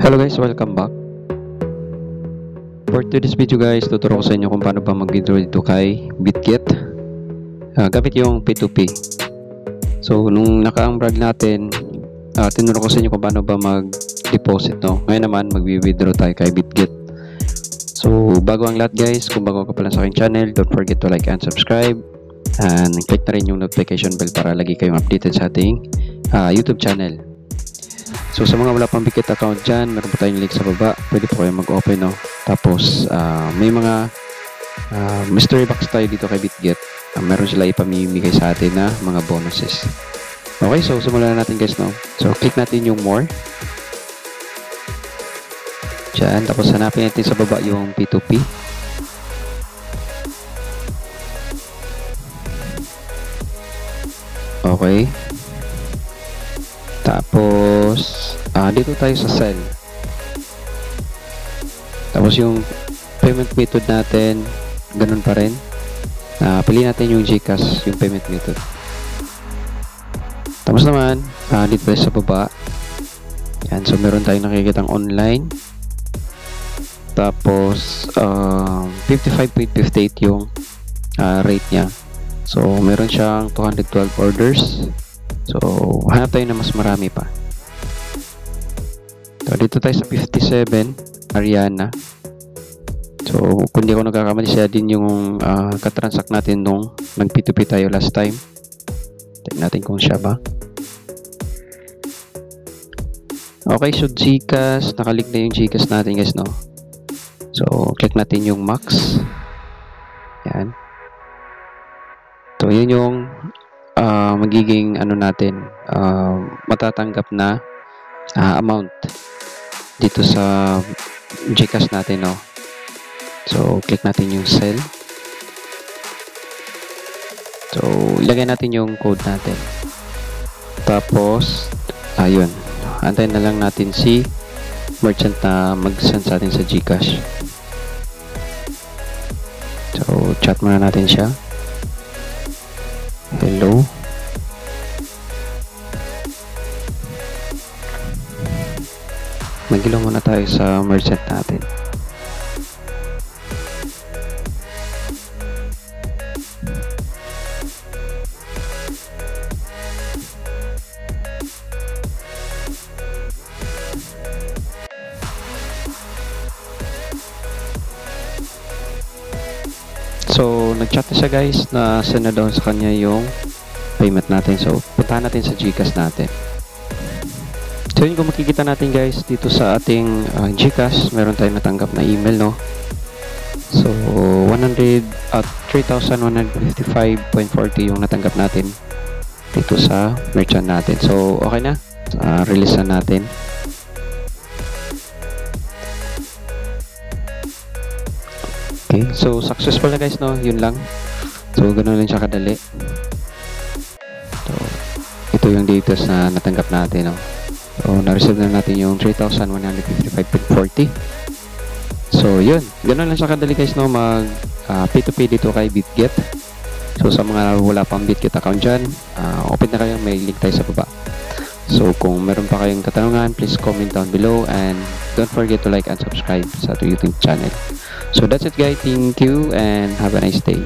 Hello guys, welcome back. For today's video guys, tuturo ko sa inyo kung paano ba mag-withdraw dito kay Bitget gamit yung P2P. So nung nakaang vlog natin, tinuro ko sa inyo kung paano ba mag-deposit, no? Ngayon naman mag-withdraw tayo kay Bitget. So bago ang lahat guys, kung bago ka pala sa aking channel, don't forget to like and subscribe, and click na rin yung notification bell para lagi kayong updated sa ating YouTube channel. So sa mga wala pang Bitget account dyan, meron po tayong link sa baba, pwede po kayo mag-open, no? Tapos may mga mystery box tayo dito kay Bitget. Meron sila ipamimigay sa atin na mga bonuses. Okay, so simulan na natin guys, no? So click natin yung more dyan, tapos hanapin natin sa baba yung P2P. Okay, tapos dito tayo sa sell. Tapos yung payment method natin, ganun pa rin. Piliin natin yung GCash, yung payment method. Tapos naman dito tayo sa baba. Yan, so meron tayong nakikitang online. Tapos 55.58 yung rate nya. So meron siyang 212 orders. So hanap tayo na mas marami pa. So dito tayo sa 57 Ariana. So kung di ako nagkakamali, siya din yung katransact natin nung nag P2P tayo last time. Tignan natin kung siya ba. Okay, so GCash, nakalik na yung GCash natin guys, no? So click natin yung max. Yan. So yun yung magiging ano natin, matatanggap na amount dito sa GCash natin, no? So click natin yung sell. So ilagay natin yung code natin. Tapos ayun, antayin na lang natin si merchant na mag-send sa atin sa GCash. So chat muna natin siya. Hello. Mag-ilaw muna tayo sa merchant natin. So nag-chat na siya guys, na send na down sa kanya yung payment natin. So puntahan natin sa GCash natin. So yun, kung makikita natin guys dito sa ating GCash, meron tayong natanggap na email, no? So 3,155.40 yung natanggap natin dito sa merchant natin. So okay na, release na natin. Okay, so successful na guys, no? Yun lang. So ganoon lang siya kadali. So ito yung details na natanggap natin, no? So na-receive na natin yung 3,155.40. So yun, ganoon lang siya kadali guys, no? Mag P2P dito kay Bitget. So sa mga wala pang Bitget account dyan, open na kayo, may link tayo sa baba. So kung meron pa kayong katanungan, please comment down below, and don't forget to like and subscribe sa YouTube channel. So that's it guys, thank you and have a nice day.